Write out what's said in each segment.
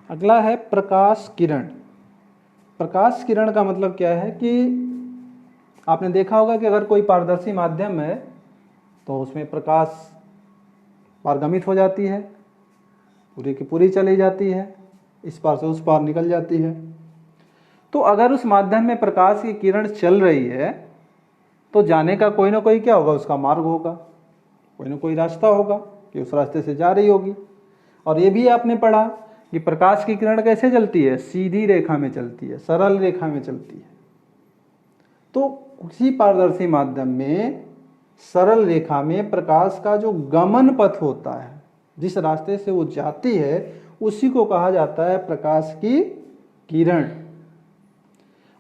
अगला है प्रकाश किरण। प्रकाश किरण का मतलब क्या है कि आपने देखा होगा कि अगर कोई पारदर्शी माध्यम है तो उसमें प्रकाश पारगमित हो जाती है, पूरी की पूरी चली जाती है, इस पार से उस पार निकल जाती है। तो अगर उस माध्यम में प्रकाश की किरण चल रही है तो जाने का कोई ना कोई क्या होगा, उसका मार्ग होगा, कोई ना कोई रास्ता होगा कि उस रास्ते से जा रही होगी। और ये भी आपने पढ़ा कि प्रकाश की किरण कैसे चलती है, सीधी रेखा में चलती है, सरल रेखा में चलती है। तो उसी पारदर्शी माध्यम में सरल रेखा में प्रकाश का जो गमन पथ होता है, जिस रास्ते से वो जाती है, उसी को कहा जाता है प्रकाश की किरण।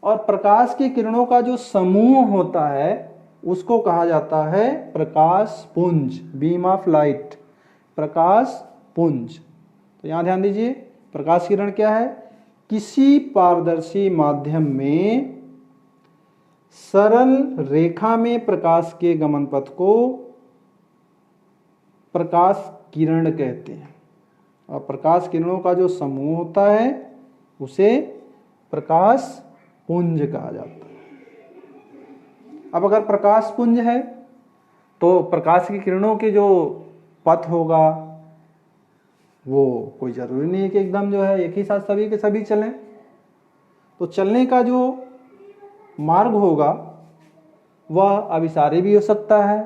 और प्रकाश की किरणों का जो समूह होता है उसको कहा जाता है प्रकाश पुंज, बीम ऑफ लाइट, प्रकाश पुंज। तो यहां ध्यान दीजिए, प्रकाश किरण क्या है, किसी पारदर्शी माध्यम में सरल रेखा में प्रकाश के गमन पथ को प्रकाश किरण कहते हैं। और प्रकाश किरणों का जो समूह होता है उसे प्रकाश पुंज कहा जाता है। अब अगर प्रकाश पुंज है तो प्रकाश की किरणों के जो पथ होगा वो कोई जरूरी नहीं है कि एकदम जो है एक ही साथ सभी के सभी चलें। तो चलने का जो मार्ग होगा वह अभिसारी भी हो सकता है,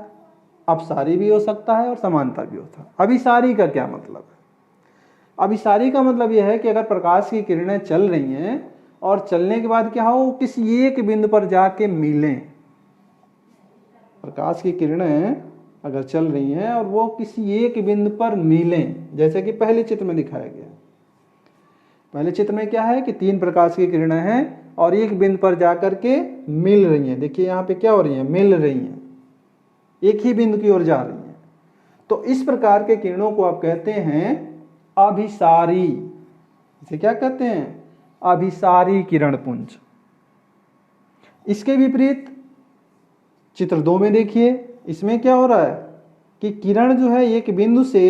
अपसारी भी हो सकता है और समांतर भी होता है। अभिसारी का क्या मतलब है? अभिसारी का मतलब यह है कि अगर प्रकाश की किरणें चल रही हैं और चलने के बाद क्या हो, किसी एक बिंदु पर जाके मिलें। प्रकाश की किरणें अगर चल रही हैं और वो किसी एक बिंदु पर मिलें, जैसे कि पहले चित्र में दिखाया गया। पहले चित्र में क्या है कि 3 प्रकाश की किरणें हैं और एक बिंदु पर जाकर के मिल रही हैं। देखिए यहाँ पे क्या हो रही हैं, मिल रही हैं, एक ही बिंदु की ओर जा रही हैं। तो इस प्रकार के किरणों को आप कहते हैं अभिसारी। इसे क्या कहते हैं, अभिसारी किरण पुंज। इसके विपरीत चित्र 2 में देखिए, इसमें क्या हो रहा है कि किरण जो है एक बिंदु से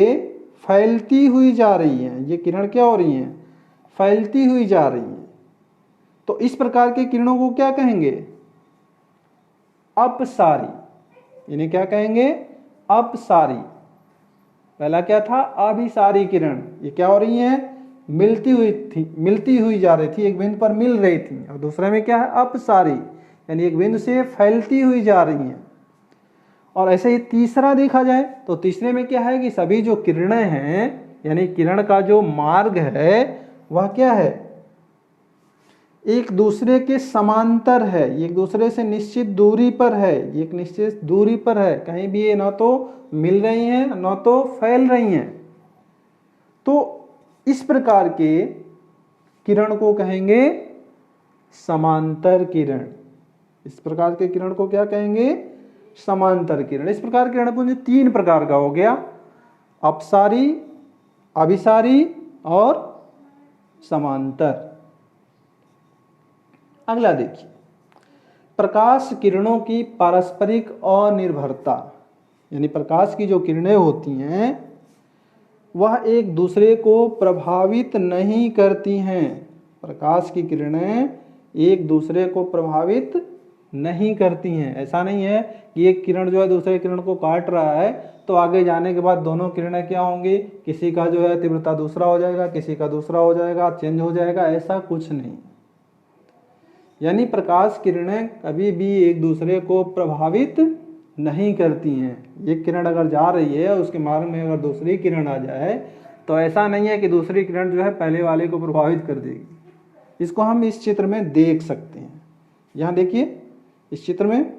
फैलती हुई जा रही है। ये किरण क्या हो रही हैं, फैलती हुई जा रही हैं। तो इस प्रकार के किरणों को क्या कहेंगे, अपसारी। इन्हें क्या कहेंगे, अपसारी। पहला क्या था, अभिसारी किरण। ये क्या हो रही हैं, मिलती हुई थी, मिलती हुई जा रही थी, एक बिंदु पर मिल रही थी। और दूसरे में क्या है, अपसारी, यानी एक बिंदु से फैलती हुई जा रही हैं। और ऐसे ही तीसरा देखा जाए तो तीसरे में क्या है कि सभी जो किरणें हैं, यानी किरण का जो मार्ग है वह क्या है, एक दूसरे के समांतर है, एक दूसरे से निश्चित दूरी पर है, एक निश्चित दूरी पर है। कहीं भी ये न तो मिल रही हैं न तो फैल रही हैं। तो इस प्रकार के किरण को कहेंगे समांतर किरण। इस प्रकार के किरण को क्या कहेंगे, समांतर किरण। इस प्रकार किरण पुंज 3 प्रकार का हो गया, अपसारी, अभिसारी और समांतर। अगला देखिए, प्रकाश किरणों की पारस्परिक अनिर्भरता, यानी प्रकाश की जो किरणें होती हैं वह एक दूसरे को प्रभावित नहीं करती हैं। प्रकाश की किरणें एक दूसरे को प्रभावित नहीं करती हैं। ऐसा नहीं है कि एक किरण जो है दूसरे किरण को काट रहा है तो आगे जाने के बाद दोनों किरणें क्या होंगी, किसी का जो है तीव्रता दूसरा हो जाएगा, किसी का दूसरा हो जाएगा, चेंज हो जाएगा, ऐसा कुछ नहीं। यानी प्रकाश किरणें कभी भी एक दूसरे को प्रभावित नहीं करती हैं। एक किरण अगर जा रही है और उसके मार्ग में अगर दूसरी किरण आ जाए तो ऐसा नहीं है कि दूसरी किरण जो है पहले वाले को प्रभावित कर देगी। इसको हम इस चित्र में देख सकते हैं। यहाँ देखिए, इस चित्र में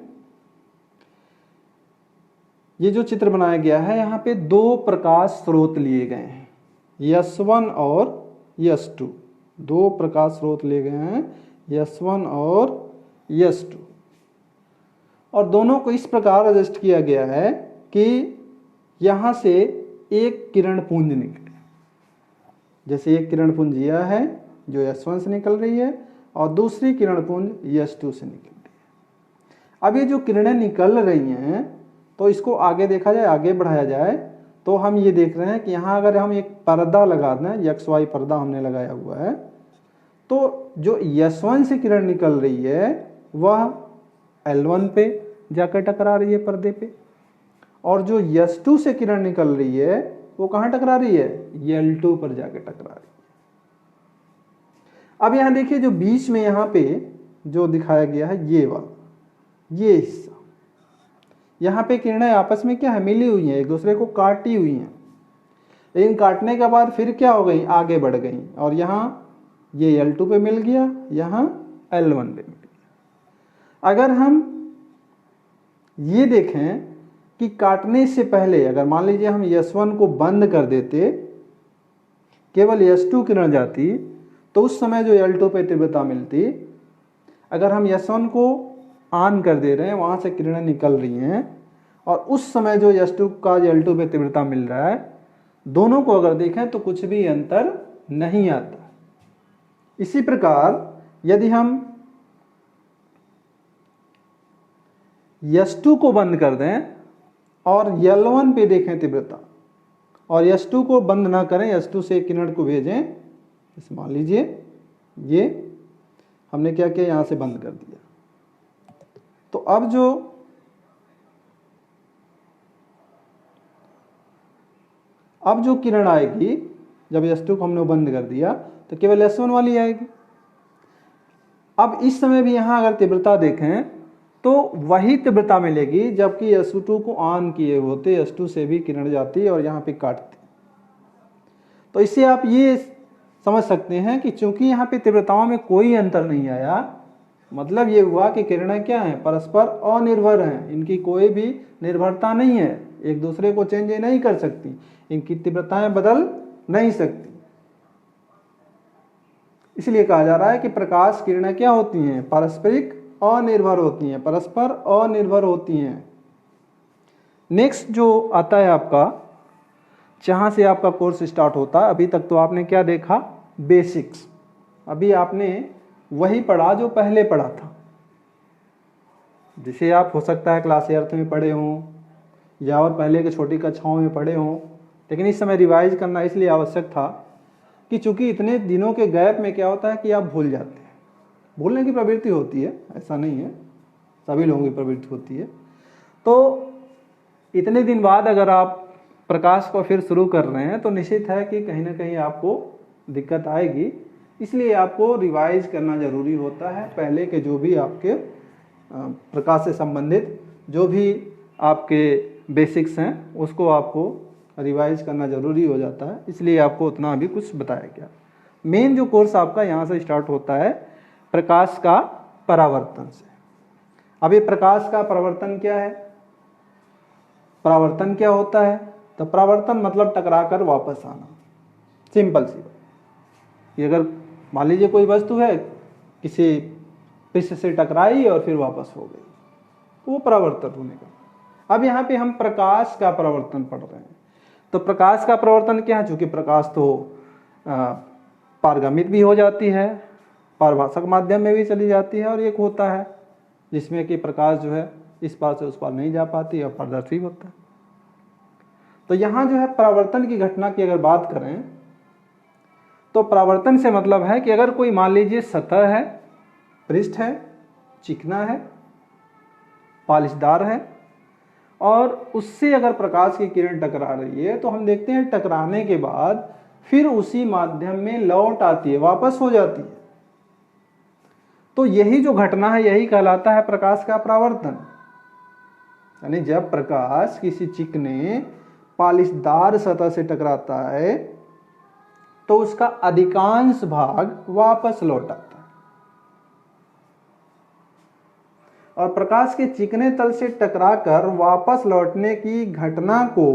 ये जो चित्र बनाया गया है, यहाँ पे 2 प्रकाश स्रोत लिए गए हैं, S1 और S2। 2 प्रकाश स्रोत लिए गए हैं, S1 और S2। और दोनों को इस प्रकार एडजस्ट किया गया है कि यहाँ से एक किरण पुंज निकले। जैसे एक किरण पुंज यह है जो S1 से निकल रही है और दूसरी किरण पुंज S2 से निकल रही है। अब ये जो किरणें निकल रही हैं तो इसको आगे देखा जाए, आगे बढ़ाया जाए तो हम ये देख रहे हैं कि यहाँ अगर हम एक पर्दा लगा दें, XY पर्दा हमने लगाया हुआ है, तो जो S1 से किरण निकल रही है वह L1 पे जाकर टकरा रही है पर्दे पे, और जो S2 से किरण निकल रही है वो कहाँ टकरा रही है, L2 पर जाकर टकरा रही है। अब यहाँ देखिए जो बीच में यहाँ पे जो दिखाया गया है ये वाला, ये हिस्सा, यहाँ पे किरणें आपस में क्या है, मिली हुई हैं, एक दूसरे को काटी हुई हैं, लेकिन काटने के बाद फिर क्या हो गई, आगे बढ़ गई, और यहाँ ये L2 पे मिल गया, यहाँ L1 पे मिल गया। अगर हम ये देखें कि काटने से पहले अगर मान लीजिए हम S1 को बंद कर देते, केवल S2 किरण जाती, तो उस समय जो L2 पे तीव्रता मिलती, अगर हम S1 को ऑन कर दे रहे हैं, वहाँ से किरणें निकल रही हैं, और उस समय जो S2 का L2 पे तीव्रता मिल रहा है, दोनों को अगर देखें तो कुछ भी अंतर नहीं आता। इसी प्रकार यदि हम S2 को बंद कर दें और L1 पे देखें तीव्रता, और S2 को बंद ना करें, S2 से किरण को भेजें, मान लीजिए ये हमने क्या किया, यहाँ से बंद कर दिया, तो अब जो किरण आएगी, जब S2 को हमने बंद कर दिया तो केवल S1 वाली आएगी। अब इस समय भी यहाँ अगर तीव्रता देखें तो वही तीव्रता मिलेगी, जबकि S2 को ऑन किए होते S2 से भी किरण जाती और यहाँ पे काटती। तो इससे आप ये समझ सकते हैं कि चूंकि यहाँ पे तीव्रताओं में कोई अंतर नहीं आया, मतलब ये हुआ कि किरणें क्या हैं, परस्पर अनिर्भर हैं, इनकी कोई भी निर्भरता नहीं है, एक दूसरे को चेंज नहीं कर सकती, इनकी तीव्रताएं बदल नहीं सकती। इसलिए कहा जा रहा है कि प्रकाश किरणें क्या होती हैं, पारस्परिक अनिर्भर होती हैं, परस्पर अनिर्भर होती हैं। नेक्स्ट जो आता है आपका, जहां से आपका कोर्स स्टार्ट होता है, अभी तक तो आपने क्या देखा, बेसिक्स। अभी आपने वही पढ़ा जो पहले पढ़ा था, जिसे आप हो सकता है क्लास 8 में पढ़े हों या और पहले के छोटी कक्षाओं में पढ़े हों, लेकिन इस समय रिवाइज करना इसलिए आवश्यक था कि चूंकि इतने दिनों के गैप में क्या होता है कि आप भूल जाते हैं। भूलने की प्रवृत्ति होती है, ऐसा नहीं है, सभी लोगों की प्रवृत्ति होती है। तो इतने दिन बाद अगर आप प्रकाश को फिर शुरू कर रहे हैं तो निश्चित है कि कहीं ना कहीं आपको दिक्कत आएगी, इसलिए आपको रिवाइज करना जरूरी होता है। पहले के जो भी आपके प्रकाश से संबंधित जो भी आपके बेसिक्स हैं उसको आपको रिवाइज करना जरूरी हो जाता है, इसलिए आपको उतना अभी कुछ बताया गया। मेन जो कोर्स आपका यहाँ से स्टार्ट होता है प्रकाश का परावर्तन से। अब ये प्रकाश का परावर्तन क्या है, परावर्तन क्या होता है, तो परावर्तन मतलब टकराकर वापस आना, सिंपल सी बात। ये अगर मान लीजिए कोई वस्तु है किसी पृष्ठ से टकराई और फिर वापस हो गई, तो वो परावर्तन होने का। अब यहाँ पे हम प्रकाश का परावर्तन पढ़ रहे हैं, तो प्रकाश का परावर्तन क्या है, चूंकि प्रकाश तो पारगमित भी हो जाती है, पारभाषक माध्यम में भी चली जाती है, और एक होता है जिसमें कि प्रकाश जो है इस पार से उस पार नहीं जा पाती और पारदर्शी होता है। तो यहाँ जो है परावर्तन की घटना की अगर बात करें तो परावर्तन से मतलब है कि अगर कोई मान लीजिए सतह है, पृष्ठ है, चिकना है, पालिशदार है, और उससे अगर प्रकाश की किरण टकरा रही है तो हम देखते हैं टकराने के बाद फिर उसी माध्यम में लौट आती है, वापस हो जाती है। तो यही जो घटना है यही कहलाता है प्रकाश का परावर्तन। यानी जब प्रकाश किसी चिकने पालिशदार सतह से टकराता है तो उसका अधिकांश भाग वापस लौट आता है, और प्रकाश के चिकने तल से टकराकर वापस लौटने की घटना को